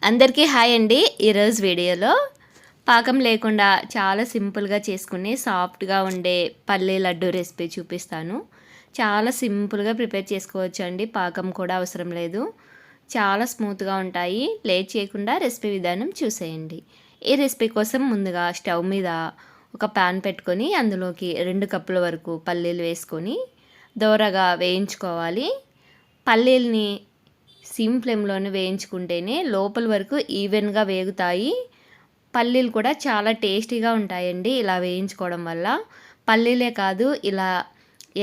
అందరికీ హాయ్ అండి. ఈరోజు వీడియోలో పాకం లేకుండా చాలా సింపుల్గా చేసుకునే సాఫ్ట్గా ఉండే పల్లీ లడ్డు రెసిపీ చూపిస్తాను. చాలా సింపుల్గా ప్రిపేర్ చేసుకోవచ్చు అండి. పాకం కూడా అవసరం లేదు. చాలా స్మూత్గా ఉంటాయి. లేట్ చేయకుండా రెసిపీ విధానం చూసేయండి. ఈ రెసిపీ కోసం ముందుగా స్టవ్ మీద ఒక పాన్ పెట్టుకొని అందులోకి 2 కప్పుల వరకు పల్లీలు వేసుకొని దోరగా వేయించుకోవాలి. పల్లీల్ని సిమ్ ఫ్లేమ్లోనే వేయించుకుంటేనే లోపల వరకు ఈవెన్గా వేగుతాయి. పల్లీలు కూడా చాలా టేస్టీగా ఉంటాయండి ఇలా వేయించుకోవడం వల్ల. పల్లీలే కాదు, ఇలా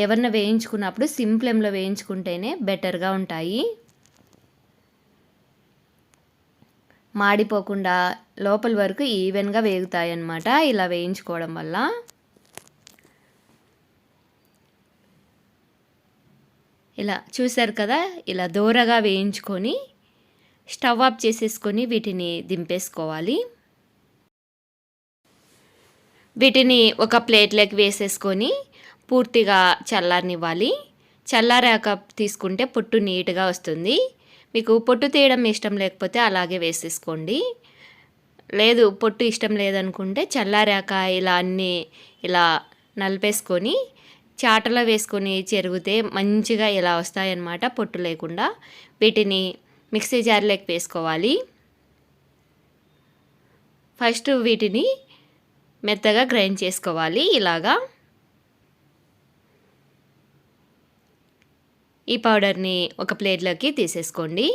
ఏమన్నా వేయించుకున్నప్పుడు సిమ్ ఫ్లేమ్లో వేయించుకుంటేనే బెటర్గా ఉంటాయి. మాడిపోకుండా లోపల వరకు ఈవెన్గా వేగుతాయి అన్నమాట ఇలా వేయించుకోవడం వల్ల. ఇలా చూసారు కదా, ఇలా దోరగా వేయించుకొని స్టవ్ ఆఫ్ చేసేసుకొని వీటిని దింపేసుకోవాలి. వీటిని ఒక ప్లేట్లోకి వేసేసుకొని పూర్తిగా చల్లారనివ్వాలి. చల్లారాక తీసుకుంటే పొట్టు నీట్గా వస్తుంది. మీకు పొట్టు తీయడం ఇష్టం లేకపోతే అలాగే వేసేసుకోండి. లేదు పొట్టు ఇష్టం లేదనుకుంటే చల్లారాక ఇలా అన్నీ ఇలా నలిపేసుకొని చాటలో వేసుకొని చెరిగితే మంచిగా ఇలా వస్తాయన్నమాట పొట్టు లేకుండా. వీటిని మిక్సీ జార్లోకి వేసుకోవాలి. ఫస్ట్ వీటిని మెత్తగా గ్రైండ్ చేసుకోవాలి ఇలాగా. ఈ పౌడర్ని ఒక ప్లేట్లోకి తీసేసుకోండి.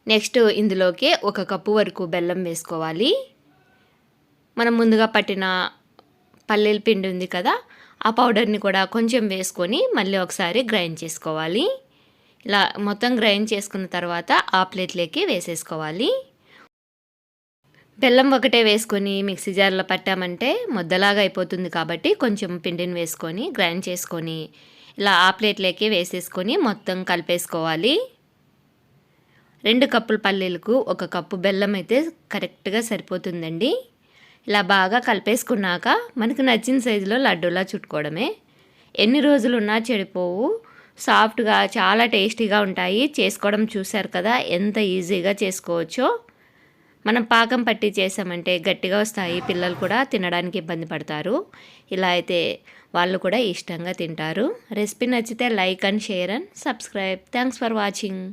నెక్స్ట్ ఇందులోకి 1 కప్పు వరకు బెల్లం వేసుకోవాలి. మనం ముందుగా పట్టిన పల్లీల పిండి ఉంది కదా, ఆ పౌడర్ని కూడా కొంచెం వేసుకొని మళ్ళీ ఒకసారి గ్రైండ్ చేసుకోవాలి. ఇలా మొత్తం గ్రైండ్ చేసుకున్న తర్వాత ఆ ప్లేట్లోకి వేసేసుకోవాలి. బెల్లం ఒకటే వేసుకొని మిక్సీ జార్లో పట్టామంటే ముద్దలాగా అయిపోతుంది కాబట్టి కొంచెం పిండిని వేసుకొని గ్రైండ్ చేసుకొని ఇలా ఆ ప్లేట్లోకి వేసేసుకొని మొత్తం కలిపేసుకోవాలి. 2 కప్పుల పల్లీలకు 1 కప్పు బెల్లం అయితే కరెక్ట్గా సరిపోతుందండి. ఇలా బాగా కలిపేసుకున్నాక మనకు నచ్చిన సైజులో లడ్డూలా చుట్టుకోవడమే. ఎన్ని రోజులున్నా చెడిపోవు. సాఫ్ట్గా చాలా టేస్టీగా ఉంటాయి. చేసుకోవడం చూశారు కదా ఎంత ఈజీగా చేసుకోవచ్చో. మనం పాకం పట్టి చేసామంటే గట్టిగా వస్తాయి. పిల్లలు కూడా తినడానికి ఇబ్బంది పడతారు. ఇలా అయితే వాళ్ళు కూడా ఇష్టంగా తింటారు. రెసిపీ నచ్చితే like and share and subscribe. Thanks for watching.